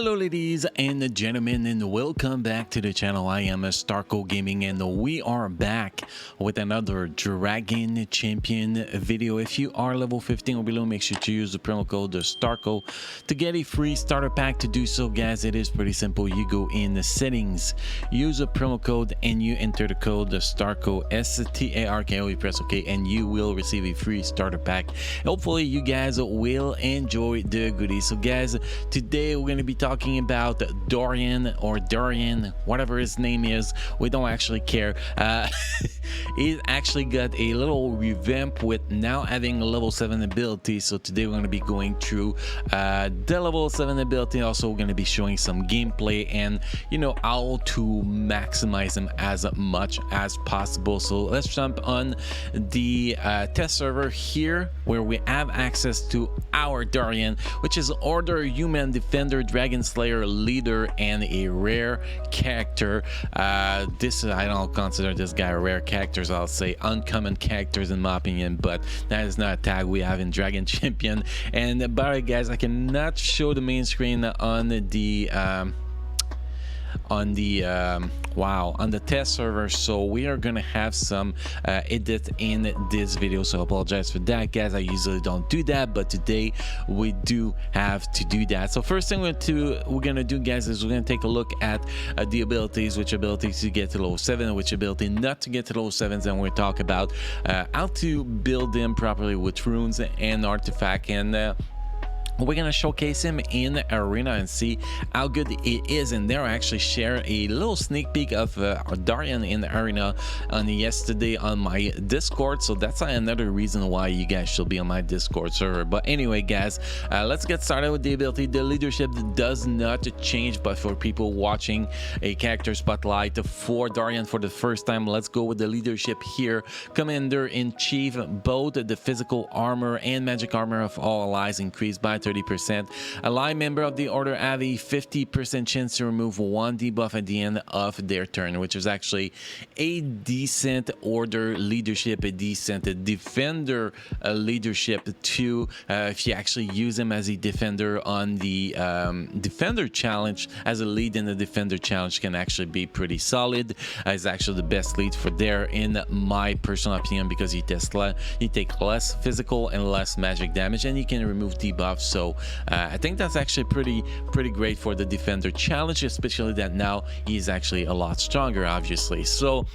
Hello ladies and gentlemen, and welcome back to the channel. I am Starco Gaming and we are back with another Dragon Champion video. If you are level 15 or below, make sure to use the promo code Starco to get a free starter pack. To do so, guys, it is pretty simple. You go in the settings, use a promo code, and you enter the code Starco, STARKO. You press OK and you will receive a free starter pack. Hopefully you guys will enjoy the goodies. So guys, today we're going to be talking about Darian, whatever his name is. We don't actually care. He actually got a little revamp with now having a level 7 ability. So today we're going to be going through the level 7 ability. Also, we're going to be showing some gameplay and how to maximize them as much as possible. So let's jump on the test server here, where we have access to our Darian, which is Order Human Defender, Dragon Slayer, Leader, and a rare character. I don't consider this guy a rare character, so I'll say uncommon characters in my opinion, but that is not a tag we have in Dragon Champion. And by the way, guys, I cannot show the main screen on the test server, so we are gonna have some edit in this video, so I apologize for that, guys. I usually don't do that, but today we do have to do that. So first thing we're gonna do, guys, is we're gonna take a look at the abilities, which abilities to get to level 7, which ability not to get to level 7s, and we'll talk about how to build them properly with runes and artifact, and we're gonna showcase him in the arena and see how good it is. And there I actually share a little sneak peek of Darian in the arena yesterday on my Discord, so that's another reason why you guys should be on my Discord server. But anyway, guys, let's get started with the ability. The leadership does not change, but for people watching a character spotlight for Darian for the first time, let's go with the leadership here. Commander in Chief, both the physical armor and magic armor of all allies increased by 30%. Ally member of the order have a 50% chance to remove one debuff at the end of their turn, which is actually a decent order leadership, a decent defender leadership too. If you actually use him as a defender on the defender challenge, as a lead in the defender challenge, can actually be pretty solid. Is actually the best lead for there in my personal opinion, because you take less physical and less magic damage, and you can remove debuffs. So I think that's actually pretty great for the defender challenge, especially that now he's actually a lot stronger, obviously. So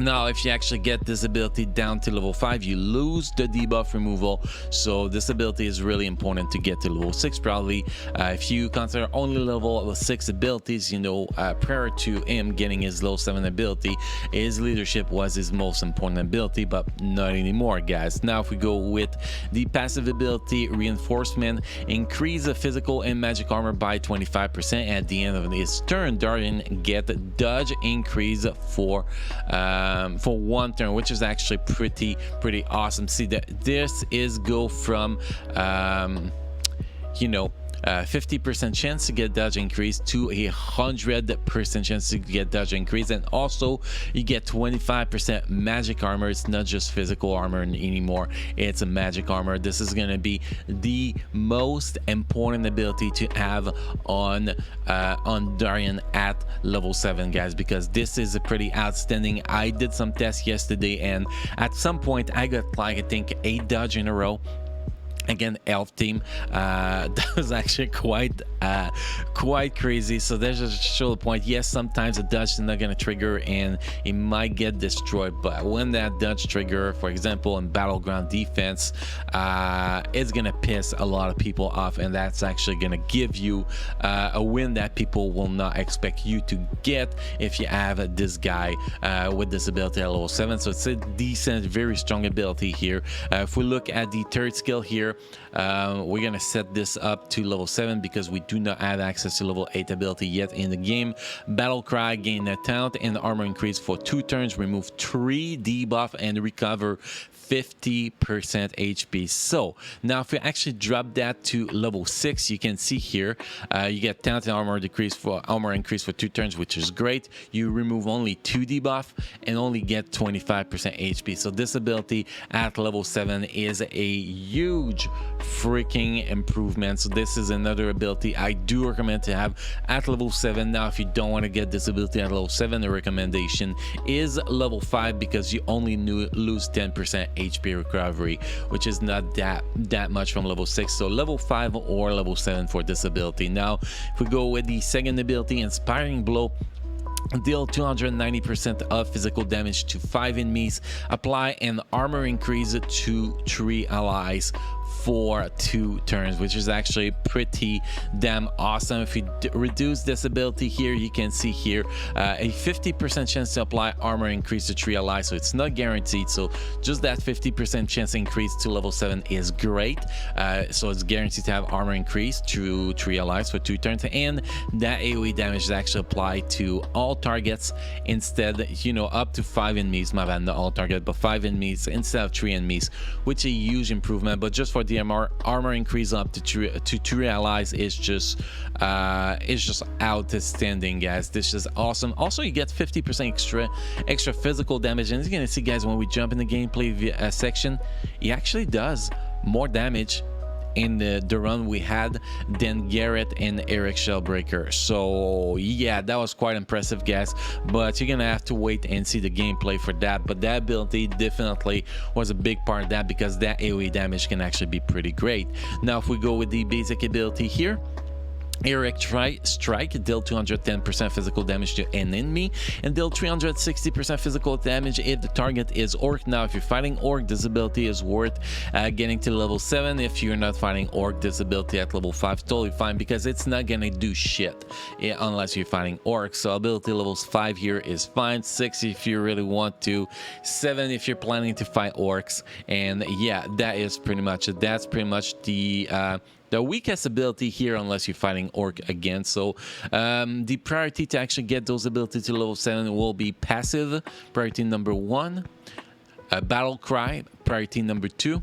now, if you actually get this ability down to level 5, you lose the debuff removal. So this ability is really important to get to level 6 probably. If you consider only level 6 abilities, prior to him getting his level 7 ability, his leadership was his most important ability, but not anymore, guys. Now if we go with the passive ability, Reinforcement, increase the physical and magic armor by 25%. At the end of his turn, Darian get dodge increase for 1 turn, which is actually pretty awesome. See that this is go from 50% chance to get dodge increase to 100% chance to get dodge increase, and also you get 25% magic armor. It's not just physical armor anymore, it's a magic armor. This is going to be the most important ability to have on Darian at level 7, guys, because this is a pretty outstanding. I did some tests yesterday, and at some point I got like, I think 8 dodge in a row. Again, elf team, that was actually quite crazy. So there's just show the point. Yes, sometimes a dodge is not gonna trigger and it might get destroyed, but when that dodge trigger, for example in battleground defense, it's gonna piss a lot of people off, and that's actually gonna give you a win that people will not expect you to get if you have this guy with this ability at level 7. So it's a decent, very strong ability here. If we look at the third skill here, we're gonna set this up to level 7 because we do not have access to level 8 ability yet in the game. Battle Cry, gain a talent and armor increase for 2 turns, remove 3 debuff and recover 50% HP. So now if we actually drop that to level 6, you can see here you get 10 armor decrease for armor increase for 2 turns, which is great. You remove only 2 debuff and only get 25% HP. So this ability at level 7 is a huge freaking improvement. So this is another ability I do recommend to have at level 7. Now if you don't want to get this ability at level 7, the recommendation is level 5, because you only lose 10% HP recovery, which is not that much from level 6. So level 5 or level 7 for this ability. Now if we go with the second ability, Inspiring Blow, deal 290% of physical damage to 5 enemies, apply an armor increase to 3 allies for 2 turns, which is actually pretty damn awesome. If you reduce this ability here, you can see here a 50% chance to apply armor increase to 3 allies. So it's not guaranteed, so just that 50% chance increase to level 7 is great. So it's guaranteed to have armor increase to 3 allies for 2 turns, and that AoE damage is actually applied to all targets instead, you know, up to 5 enemies, my bad, not all target, but 5 enemies instead of 3 enemies, which is a huge improvement. But just for the armor increase up to 3 allies is just outstanding, guys. This is awesome. Also, you get 50% extra physical damage, and as you're gonna see, guys, when we jump in the gameplay section, it actually does more damage in the run we had than Garrett and Eric Shellbreaker. So yeah, that was quite impressive, guys, but you're gonna have to wait and see the gameplay for that. But that ability definitely was a big part of that, because that AoE damage can actually be pretty great. Now if we go with the basic ability here, Eric Strike, deal 210% physical damage to an enemy and deal 360% physical damage if the target is Orc. Now if you're fighting Orc, this ability is worth getting to level 7. If you're not fighting Orc, this ability at level 5 is totally fine, because it's not gonna do shit unless you're fighting Orc. So ability levels 5 here is fine, 6 if you really want to, 7 if you're planning to fight Orcs. And yeah, that is pretty much it. That's pretty much the weakest ability here, unless you're fighting Orc again. So the priority to actually get those abilities to level 7 will be passive, priority number 1, Battle Cry, priority number 2,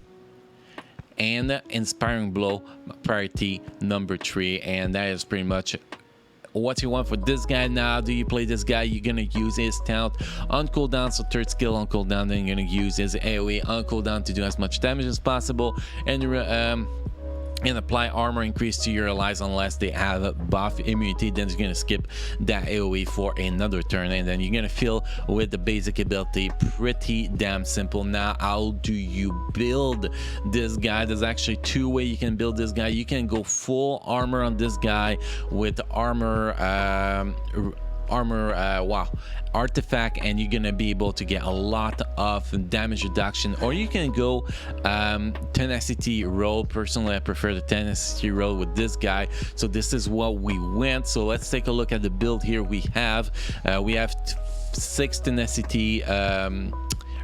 and Inspiring Blow, priority number 3. And that is pretty much what you want for this guy. Now do you play this guy, you're gonna use his talent on cooldown, so third skill on cooldown, then you're gonna use his AoE on cooldown to do as much damage as possible, and apply armor increase to your allies unless they have buff immunity. Then you're gonna skip that AoE for another turn, and then you're gonna fill with the basic ability. Pretty damn simple. Now how do you build this guy? There's actually 2 ways you can build this guy. You can go full armor on this guy with artifact, and you're gonna be able to get a lot of damage reduction, or you can go tenacity roll. Personally, I prefer the tenacity roll with this guy, so this is what we went. So let's take a look at the build here. We have 6 tenacity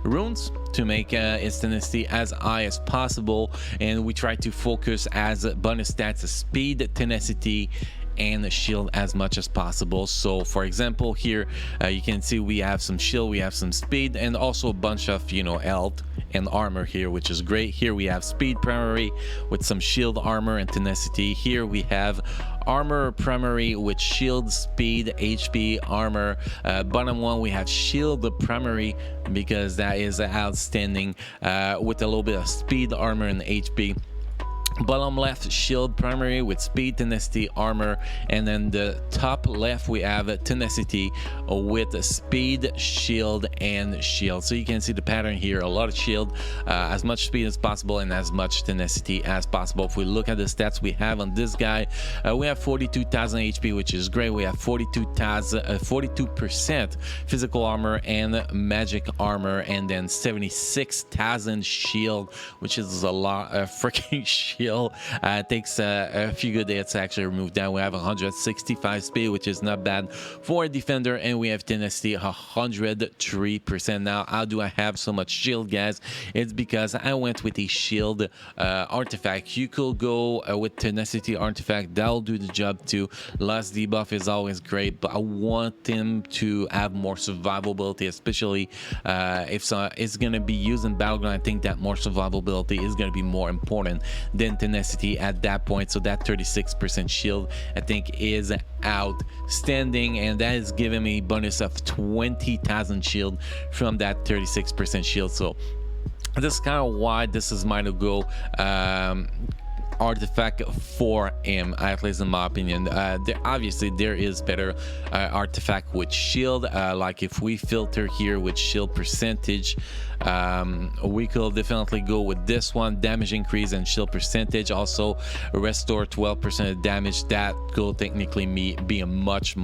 runes to make its tenacity as high as possible, and we try to focus as bonus stats speed, tenacity, and shield as much as possible. So for example here, you can see we have some shield, we have some speed, and also a bunch of, you know, health and armor here, which is great. Here we have speed primary with some shield, armor, and tenacity. Here we have armor primary with shield, speed, HP, armor. Bottom one we have shield primary, because that is outstanding, with a little bit of speed, armor, and HP. Bottom left, shield primary with speed, tenacity, armor, and then the top left we have tenacity with speed, shield, and shield. So you can see the pattern here, a lot of shield, as much speed as possible, and as much tenacity as possible. If we look at the stats we have on this guy, we have 42,000 HP, which is great. We have 42% physical armor and magic armor, and then 76,000 shield, which is a lot of freaking shield. shield. It takes a few good hits to actually remove that. We have 165 speed, which is not bad for a defender, and we have tenacity 103%. Now, how do I have so much shield, guys? It's because I went with a shield artifact. You could go with tenacity artifact. That'll do the job too. Last debuff is always great, but I want him to have more survivability, especially if it's going to be used in battleground. I think that more survivability is going to be more important than tenacity at that point. So that 36% shield, I think, is outstanding, and that is giving me a bonus of 20,000 shield from that 36% shield. So this is kind of why this is my go artifact for him, at least in my opinion. Obviously there is better artifact with shield, like if we filter here with shield percentage, we could definitely go with this one, damage increase and shield percentage, also restore 12% of damage. That could technically be a much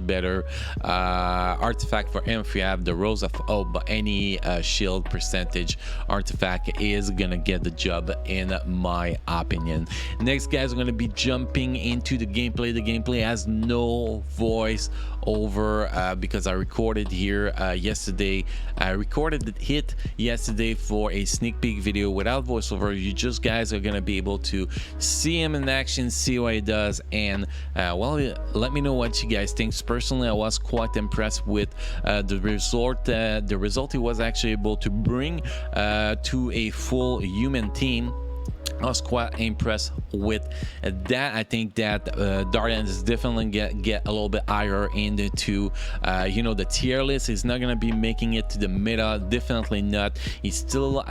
better artifact for him if you have the Rose of Hope. But any shield percentage artifact is gonna get the job in my opinion. Next, guys, we're going to be jumping into the gameplay. The gameplay has no voice over because I recorded here yesterday. I recorded the hit yesterday for a sneak peek video without voiceover. You just guys are going to be able to see him in action, see what he does, and well, let me know what you guys think. Personally, I was quite impressed with the result he was actually able to bring to a full human team. I was quite impressed with that. I think that Darian is definitely get a little bit higher into you know, the tier list. He's not gonna be making it to the meta, definitely not. He's still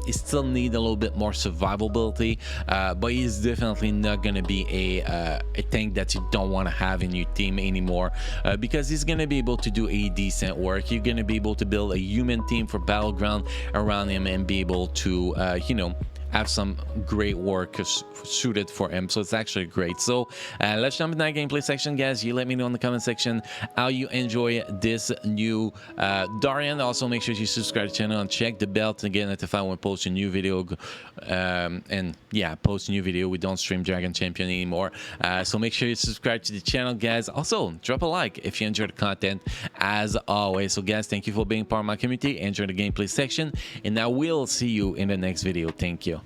he still need a little bit more survivability, but he's definitely not going to be a tank that you don't want to have in your team anymore, because he's going to be able to do a decent work. You're going to be able to build a human team for battleground around him and be able to you know, have some great work suited for him. So it's actually great. So let's jump in that gameplay section, guys. You let me know in the comment section how you enjoy this new Darian. Also, make sure you subscribe to the channel and check the bell to get notified when I post a new video. And yeah, post a new video. We don't stream Dragon Champion anymore, so make sure you subscribe to the channel, guys. Also, drop a like if you enjoy the content, as always. So guys, thank you for being part of my community. Enjoy the gameplay section, and I will see you in the next video. Thank you.